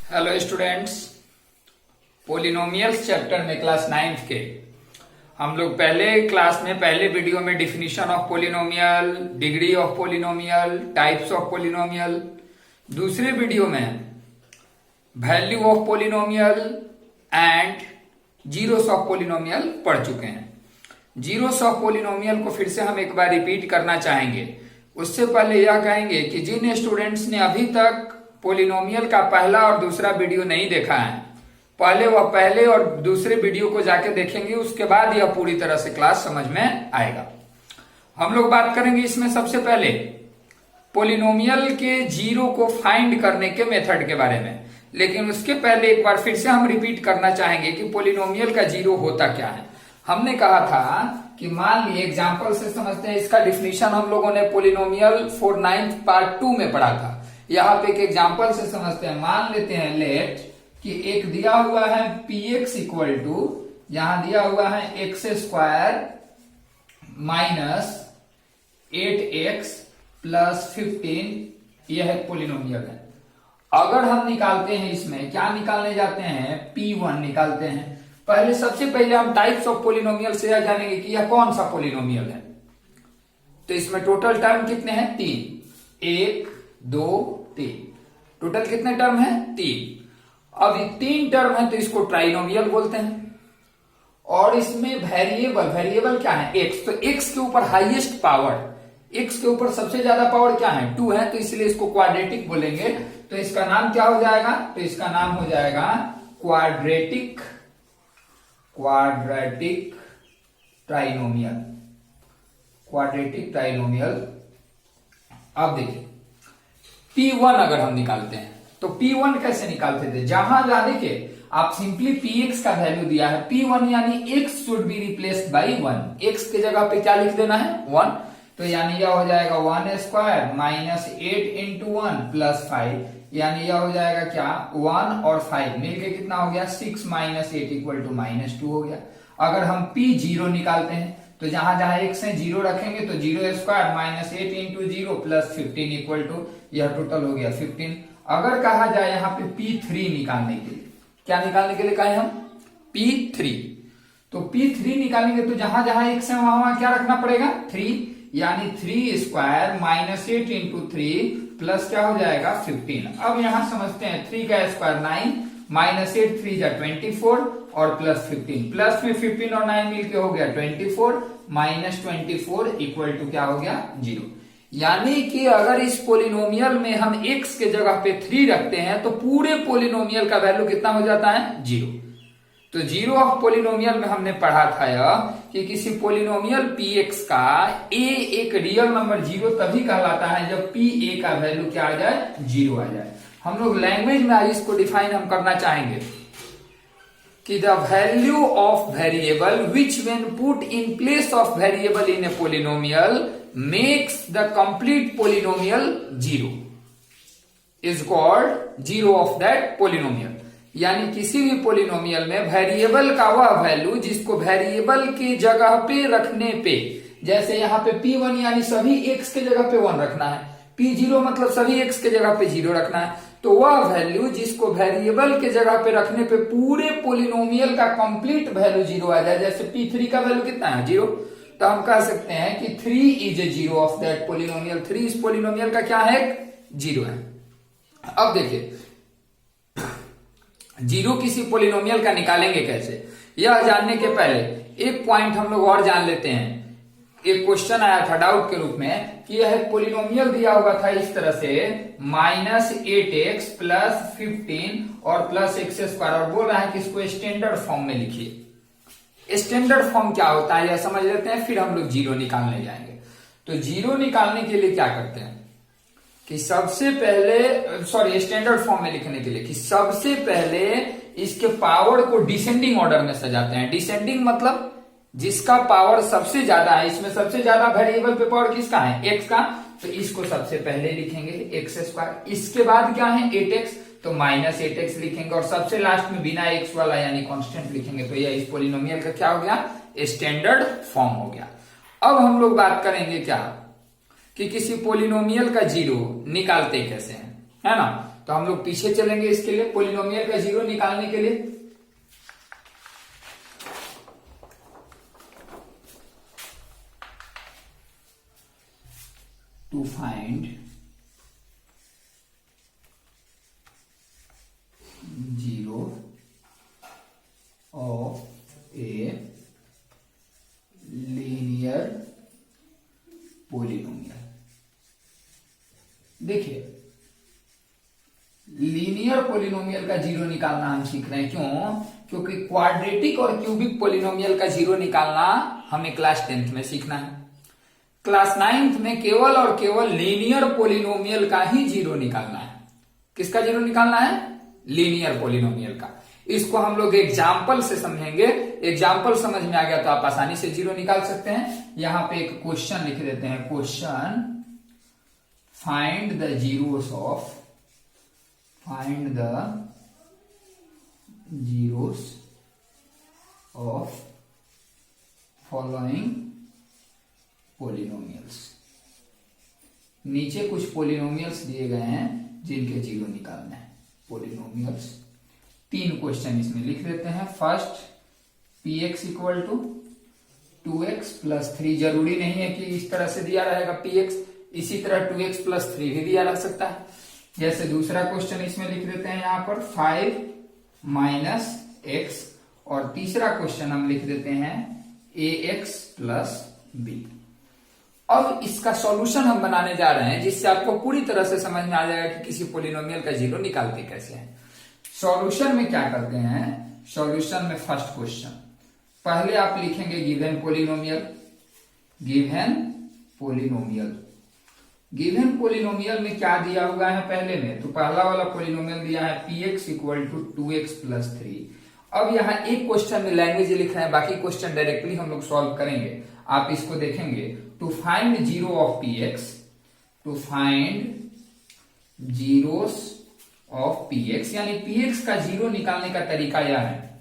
Hello students, polynomials chapter में class 9th के हम लोग पहले क्लास में पहले वीडियो में definition of polynomial, degree of polynomial, types of polynomial, दूसरे वीडियो में value of polynomial and zeros of polynomial पढ़ चुके हैं। जीरोस ऑफ पोलिनोमियल को फिर से हम एक बार रिपीट करना चाहेंगे। उससे पहले यह कहेंगे कि जिन स्टूडेंट्स ने अभी तक पोलिनोमियल का पहला और दूसरा वीडियो नहीं देखा है, पहले और दूसरे वीडियो को जाके देखेंगे, उसके बाद यह पूरी तरह से क्लास समझ में आएगा। हम लोग बात करेंगे इसमें सबसे पहले पोलिनोमियल के जीरो को फाइंड करने के मेथड के बारे में। लेकिन उसके पहले एक बार फिर से हम रिपीट करना चाहेंगे कि पोलिनोमियल का जीरो होता क्या है। हमने कहा था कि मान लिए एग्जाम्पल से समझते हैं। इसका डिफिनीशन हम लोगों ने पोलिनोमियल फॉर 9th पार्ट 2 में पढ़ा था। यहाँ पे एक एग्जाम्पल से समझते हैं। मान लेते हैं लेट कि एक दिया हुआ है px इक्वल टू, यहां दिया हुआ है x square minus 8x plus 15। यह एक पोलिनोमियल है। अगर हम निकालते हैं, इसमें क्या निकालने जाते हैं, p1 निकालते हैं। पहले सबसे पहले हम टाइप्स ऑफ पोलिनोमियल से यह जानेंगे कि यह कौन सा पोलिनोमियल है। तो इसमें टोटल टर्म कितने हैं, 3, 1 2 3। टोटल कितने टर्म है, 3। अब 3 टर्म है तो इसको ट्राइनोमियल बोलते हैं। और इसमें वेरिएबल क्या है, x। तो x के ऊपर हाईएस्ट पावर, x के ऊपर सबसे ज्यादा पावर क्या है, 2 है, तो इसलिए इसको क्वाड्रेटिक बोलेंगे। तो इसका नाम क्या हो जाएगा, तो इसका नाम हो जाएगा क्वाड्रेटिक ट्राइनोमियल। Quadratic trinomial. अब देखिए P1 अगर हम निकालते हैं तो P1 कैसे निकालते थे, जहां देखिए आप सिंपली Px का वैल्यू दिया है P1, यानी x should be replaced by 1। x के जगह पे क्या लिख देना है, 1। तो यानी यह हो जाएगा 1 स्क्वायर माइनस 8 इंटू 1 प्लस 5, यानी यह हो जाएगा क्या, 1 और 5 मिलके कितना हो गया, 6 माइनस 8 इक्वल टू -2 हो गया। अगर हम P0 निकालते हैं तो जहां जहां x है 0 रखेंगे तो 0 square minus 8 into 0 plus 15 equal to, यह टोटल हो गया 15। अगर कहा जाए यहाँ पे P3 निकालने के लिए, क्या निकालने के लिए कहे हम, P3। तो P3 निकालेंगे तो जहां जहां x है वहां वहां क्या रखना पड़ेगा, 3, यानी 3 स्क्वायर माइनस 8 इंटू 3 प्लस क्या हो जाएगा 15। अब यहां समझते हैं 3 का स्क्वायर 9 माइनस 8 3 जा 24 और प्लस 15, प्लस में 15 और 9 मिलके हो गया 24, माइनस 24 इक्वल टू क्या हो गया, 0। यानी कि अगर इस पोलिनोमियल में हम x के जगह पे 3 रखते हैं तो पूरे पोलिनोमियल का वैल्यू कितना हो जाता है, 0। तो जीरो ऑफ पोलिनोमियल में हमने पढ़ा था यह कि किसी पोलिनोमियल px का a एक रियल नंबर 0 तभी कहलाता है जब pa का वैल्यू क्या आ जाए, 0 आ जाए। हम लोग लैंग्वेज में आज इसको डिफाइन हम करना चाहेंगे कि the value of variable which when put in place of variable in A polynomial makes the complete polynomial 0 is called zero of that polynomial. यानी किसी भी पोलिनोमियल में वेरिएबल का वह वैल्यू जिसको वेरिएबल की जगह पे रखने पे, जैसे यहाँ पे P1 यानी सभी x के जगह पे 1 रखना है, P0 मतलब सभी x के जगह पे 0 रखना है। तो वह वैल्यू जिसको वेरिएबल के जगह पे रखने पे पूरे पोलिनोमियल का कंप्लीट वैल्यू 0 आ जाए, जैसे P3 का वैल्यू कितना है, 0। तो हम कह सकते हैं कि 3 is a zero of that polynomial. 3 इस पोलिनोमियल का क्या है, 0 है। अब देखिए जीरो किसी पोलिनोमियल का निकालेंगे कैसे, यह जानने के पहले एक पॉइंट हम लोग और जान लेते हैं। एक क्वेश्चन आया था डाउट के रूप में कि यह एक पोलिनोमियल दिया हुआ था इस तरह से माइनस 8x प्लस 15 और प्लस x स्क्वायर, और बोल रहा है कि इसको स्टैंडर्ड फॉर्म में लिखिए। स्टैंडर्ड फॉर्म क्या होता है यह समझ लेते हैं, फिर हम लोग जीरो निकालने जाएंगे। तो जीरो निकालने के लिए क्या करते हैं कि सबसे पहले, स्टैंडर्ड फॉर्म में लिखने के लिए कि सबसे पहले इसके पावर को डिसेंडिंग ऑर्डर में सजाते हैं। डिसेंडिंग मतलब जिसका पावर सबसे ज्यादा है, इसमें सबसे ज्यादा वेरिएबल पे पावर किसका है, x का, तो इसको सबसे पहले लिखेंगे x स्क्वायर। इसके बाद क्या है 8x, तो माइनस 8x लिखेंगे, और सबसे लास्ट में बिना x वाला यानी कांस्टेंट लिखेंगे। तो यह इस पोलिनोमियल का क्या हो गया, स्टैंडर्ड फॉर्म हो गया। अब हम लोग बात करेंगे क्या कि किसी पोलिनोमियल का जीरो निकालते कैसे हैं, है ना। तो हम लोग पीछे चलेंगे इसके लिए, पोलिनोमियल का जीरो निकालने के लिए। To find zero of a linear polynomial. देखिए, लीनियर पोलिनोमियल का जीरो निकालना हम सीख रहे हैं, क्यों? क्योंकि क्वाड्रेटिक और क्यूबिक पोलिनोमियल का जीरो निकालना हमें क्लास 10th में सीखना है। क्लास 9th में केवल और केवल लीनियर पोलिनोमियल का ही जीरो निकालना है। किसका जीरो निकालना है? लीनियर पोलिनोमियल का। इसको हम लोग एग्जाम्पल से समझेंगे। एग्जाम्पल समझ में आ गया तो आप आसानी से जीरो निकाल सकते हैं। यहां पे एक क्वेश्चन लिख देते हैं, question find the zeros of following polynomials. नीचे कुछ पोलिनोमियल्स दिए गए हैं जिनके जीरो निकालना है। पोलिनोमियल्स 3 क्वेश्चन इसमें लिख देते हैं। First, P X equal to 2x plus 3। जरूरी नहीं है कि इस तरह से दिया रहेगा पी एक्स, इसी तरह 2x प्लस 3 भी दिया रह सकता है। जैसे दूसरा क्वेश्चन इसमें लिख देते हैं यहां पर 5 माइनस एक्स, और तीसरा क्वेश्चन हम लिख देते हैं ax प्लस बी। अब इसका सॉल्यूशन हम बनाने जा रहे हैं, जिससे आपको पूरी तरह से समझ में आ जाएगा कि किसी पोलिनोमियल का जीरो निकालते कैसे हैं। सॉल्यूशन में क्या करते हैं? सॉल्यूशन में फर्स्ट क्वेश्चन, पहले आप लिखेंगे गिवन पोलिनोमियल। गिवन पोलिनोमियल में क्या दिया हुआ है पहले में? तो पहला वाला पोलिनोमियल दिया है P X equal to 2x plus 3। अब यहाँ एक क्वेश्चन में लैंग्वेज लिख रहे हैं, बाकी क्वेश्चन डायरेक्टली हम लोग सॉल्व करेंगे। आप इसको देखेंगे, to find zero of P X, to find zeros of P X, यानी पी एक्स का जीरो निकालने का तरीका यह है।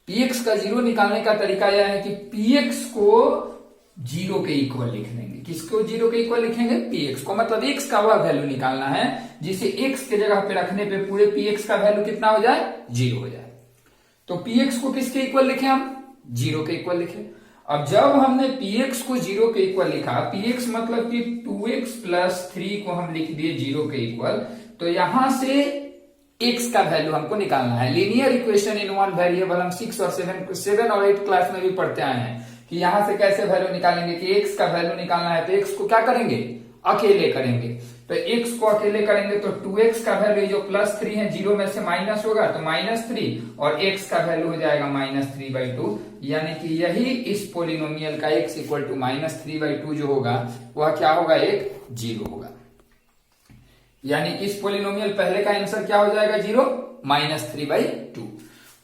पी एक्स का जीरो निकालने का तरीका यह है कि पी एक्स को जीरो के इक्वल लिख देंगे। किसको जीरो के इक्वल लिखेंगे? पी एक्स को। मतलब एक्स का वह वैल्यू निकालना है जिसे एक्स के जगह पे रखने पे पूरे पी एक्स का वैल्यू कितना हो जाए? जीरो हो जाए। तो पी एक्स को किसके इक्वल लिखे हम? जीरो के इक्वल लिखे। अब जब हमने पी एक्स को जीरो के इक्वल लिखा, पी एक्स मतलब कि 2x प्लस 3 को हम लिख दिए जीरो के इक्वल, तो यहां से x का वैल्यू हमको निकालना है। Linear equation in one variable हम 6 और 7 और 8 क्लास में भी पढ़ते आए हैं कि यहां से कैसे वैल्यू निकालेंगे कि x का वैल्यू निकालना है तो x को क्या करेंगे? अकेले करेंगे। तो x को अकेले करेंगे तो 2x का वैल्यू जो प्लस 3 है, जीरो में से माइनस होगा तो -3, और x का वैल्यू हो जाएगा -3/2। यानी कि यही इस पोलिनोमियल का x इक्वल टू -3/2 जो होगा वह क्या होगा? एक जीरो होगा। यानी कि इस पोलिनोमियल पहले का आंसर क्या हो जाएगा? जीरो, -3/2।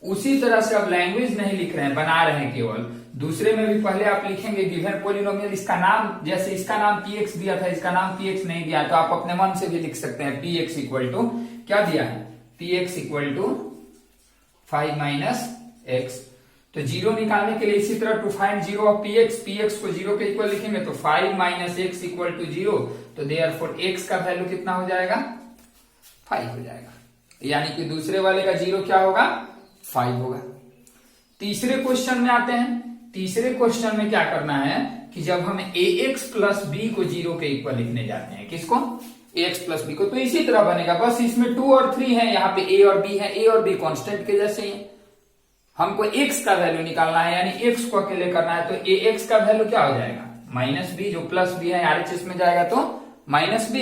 उसी तरह से अब लैंग्वेज नहीं लिख रहे हैं, बना रहे हैं केवल। दूसरे में भी पहले आप लिखेंगे गिवन पोलिनोमियल, इसका नाम, जैसे इसका नाम px दिया था, इसका नाम px नहीं दिया, तो आप अपने मन से भी लिख सकते हैं px इक्वल टू क्या दिया है? px equal to 5 minus X. तो जीरो निकालने के लिए इसी तरह to find zero of px को जीरो के इक्वल लिखेंगे तो 5 माइनस एक्स इक्वल टू 0। तो देयरफॉर x का वैल्यू कितना हो जाएगा? 5 हो जाएगा। यानी कि दूसरे वाले का जीरो क्या होगा? 5 होगा। तीसरे क्वेश्चन में आते हैं। तीसरे क्वेश्चन में क्या करना है कि जब हम ax प्लस b को जीरो के इक्वल लिखने जाते हैं, किसको? ax प्लस b को, तो इसी तरह बनेगा, बस इसमें 2 और 3 है, यहाँ पे a और b है। a और b कांस्टेंट के जैसे ही। हमको x का वैल्यू निकालना है, यानी x को अकेले करना है, तो ax का वैल्यू क्या हो जाएगा? -b, जो प्लस b है RHS में जाएगा तो -b।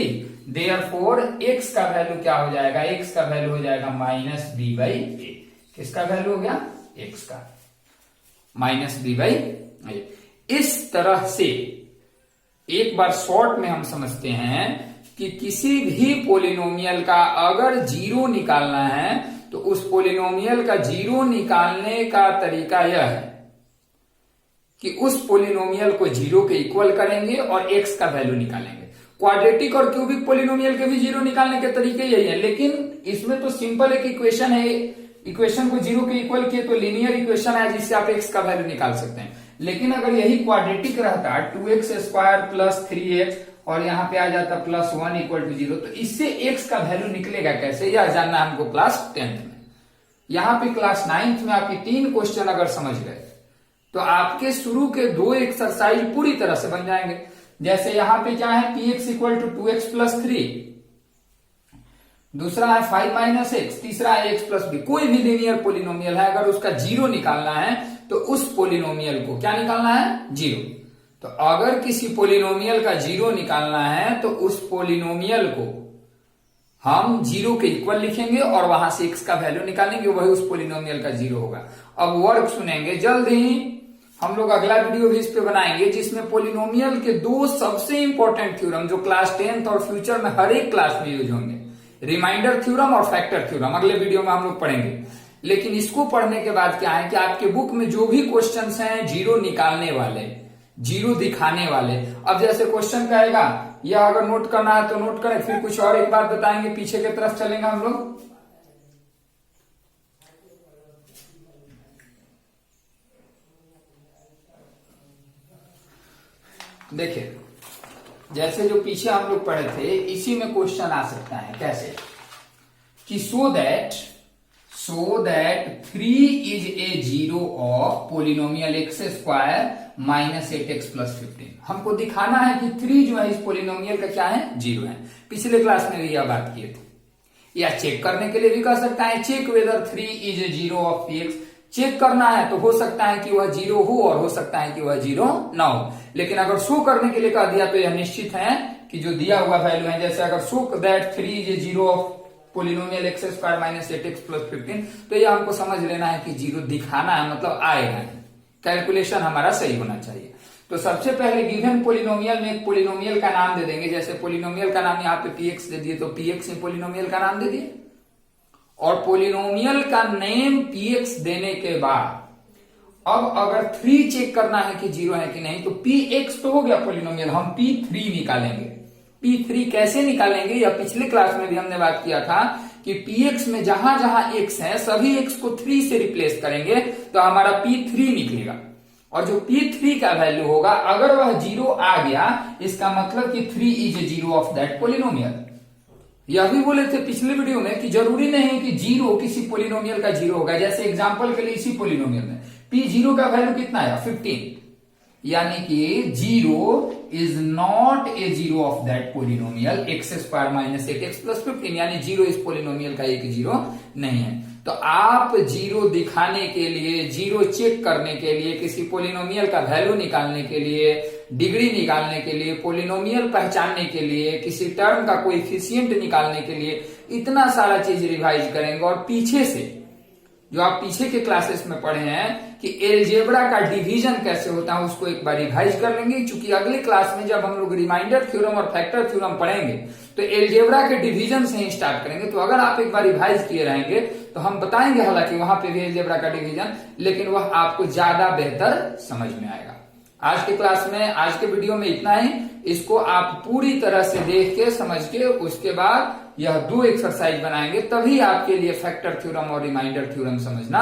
देयरफॉर x का वैल्यू क्या हो जाएगा? x का वैल्यू हो जाएगा -b/a। किसका वैल्यू हो गया? x का, -b/a। इस तरह से एक बार शॉर्ट में हम समझते हैं कि किसी भी पोलिनोमियल का अगर जीरो निकालना है तो उस पोलिनोमियल का जीरो निकालने का तरीका यह है कि उस पोलिनोमियल को जीरो के इक्वल करेंगे और x का वैल्यू निकालेंगे। क्वाड्रेटिक और क्यूबिक पोलिनोमियल के भी जीरो निकालने के तरीके यही है, लेकिन इसमें तो सिंपल एक इक्वेशन है, इक्वेशन को जीरो के इक्वल किए तो लीनियर इक्वेशन है जिससे आप x का वैल्यू निकाल सकते हैं। लेकिन अगर यही क्वाड्रेटिक रहता 2x² प्लस 3x और यहाँ पे आ जाता +1 = 0। तो इससे x का वैल्यू निकलेगा कैसे, यह जानना है हमको क्लास 10th में। यहाँ पे क्लास 9th में आपके 3 क्वेश्चन अगर समझ गए तो आपके शुरू के 2 एक्सरसाइज पूरी तरह से बन जाएंगे। जैसे यहाँ पे क्या है, px = 2x + 3, दूसरा है 5 - x, तीसरा है x + b। कोई भी लीनियर पोलिनोमियल है, अगर उसका जीरो निकालना है तो उस पोलिनोमियल को क्या निकालना है, जीरो। तो अगर किसी पोलिनोमियल का जीरो निकालना है तो उस पोलिनोमियल को हम जीरो के इक्वल लिखेंगे और वहां से x का वैल्यू निकालेंगे, वही उस पोलिनोमियल का जीरो होगा। अब वर्क सुनेंगे, जल्द ही हम लोग अगला वीडियो भी इस पे बनाएंगे जिसमें पोलिनोमियल के 2 सबसे इंपॉर्टेंट थ्योरम जो क्लास 10th और फ्यूचर में हर एक क्लास में यूज होंगे, रिमाइंडर थ्योरम और फैक्टर थ्योरम, अगले वीडियो में हम लोग पढ़ेंगे। लेकिन इसको पढ़ने के बाद क्या है कि आपके बुक में जो भी क्वेश्चंस हैं जीरो निकालने वाले, जीरो दिखाने वाले, अब जैसे क्वेश्चन कहेगा या अगर नोट करना है तो नोट करें, फिर कुछ और एक बात बताएंगे, पीछे की तरफ चलेंगे हम लोग। देखिए जैसे जो पीछे हम लोग पढ़े थे इसी में क्वेश्चन आ सकता है, कैसे कि so that 3 is a zero of polynomial x² - 8x + 15। हमको दिखाना है कि 3 जो है इस पोलिनोमियल का क्या है, जीरो है। पिछले क्लास में भी यह बात किए थे। या चेक करने के लिए भी कह सकता है, check whether 3 is a zero of px। Check करना है तो हो सकता है कि वह जीरो हो और हो सकता है कि वह जीरो ना हो। लेकिन अगर शो करने के लिए कह दिया तो यह निश्चित है कि जो दिया हुआ वैल्यू है, जैसे अगर show that 3 is a zero of polynomial x² - 8x + 15, तो यह हमको समझ लेना है कि जीरो दिखाना है, मतलब आएगा, कैलकुलेशन हमारा सही होना चाहिए। तो सबसे पहले गिवन पोलिनोमियल में एक पोलिनोमियल का नाम दे देंगे। जैसे पोलिनोमियल का नाम यहाँ पे px दे दिए तो px में पोलिनोमियल का नाम दे दिए, और पोलिनोमियल का नेम px देने के बाद अब अगर 3 चेक करना है कि जीरो है कि नहीं, तो px तो हो गया पोलिनोमियल, हम p3 निकालेंगे। p3 कैसे निकालेंगे, या पिछले क्लास में भी हमने बात किया था कि px में जहां जहां x है सभी x को 3 से रिप्लेस करेंगे तो हमारा p3 निकलेगा। और जो p3 का वैल्यू होगा, अगर वह जीरो आ गया, इसका मतलब कि 3 is a zero of that polynomial। यह भी बोले थे पिछले वीडियो में कि जरूरी नहीं है कि जीरो किसी पोलिनोमियल का जीरो होगा। जैसे एग्जांपल के लिए इसी पोलिनोमियल में p0 का वैल्यू कितना है, 15, यानी कि zero is not a zero of that polynomial x² - 8x + 15, यानी जीरो इस पोलिनोमियल का एक जीरो नहीं है। तो आप जीरो दिखाने के लिए, जीरो चेक करने के लिए, किसी पोलिनोमियल का वैल्यू निकालने के लिए, डिग्री निकालने के लिए, पोलिनोमियल पहचानने के लिए, किसी टर्म का कोएफिशिएंट निकालने के लिए इतना सारा चीज रिवाइज करेंगे। और पीछे से जो आप पीछे के क्लासेस में पढ़े हैं कि एलजेब्रा का डिवीजन कैसे होता है, उसको एक बार रिवाइज कर लेंगे, क्योंकि अगले क्लास में जब हम लोग रिमाइंडर थ्योरम और फैक्टर थ्योरम पढ़ेंगे तो एलजेब्रा के डिवीजन से ही स्टार्ट करेंगे। तो अगर आप एक बार रिवाइज किए रहेंगे तो हम बताएंगे, हालांकि वहां पे भी एलजेब्रा का डिवीजन, लेकिन वह आपको ज्यादा बेहतर समझ में आएगा। आज के क्लास में, आज के वीडियो में इतना ही। इसको आप पूरी तरह से देख के, समझ के, उसके बाद यह 2 एक्सरसाइज बनाएंगे, तभी आपके लिए फैक्टर थ्योरम और रिमाइंडर थ्योरम समझना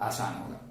आसान होगा।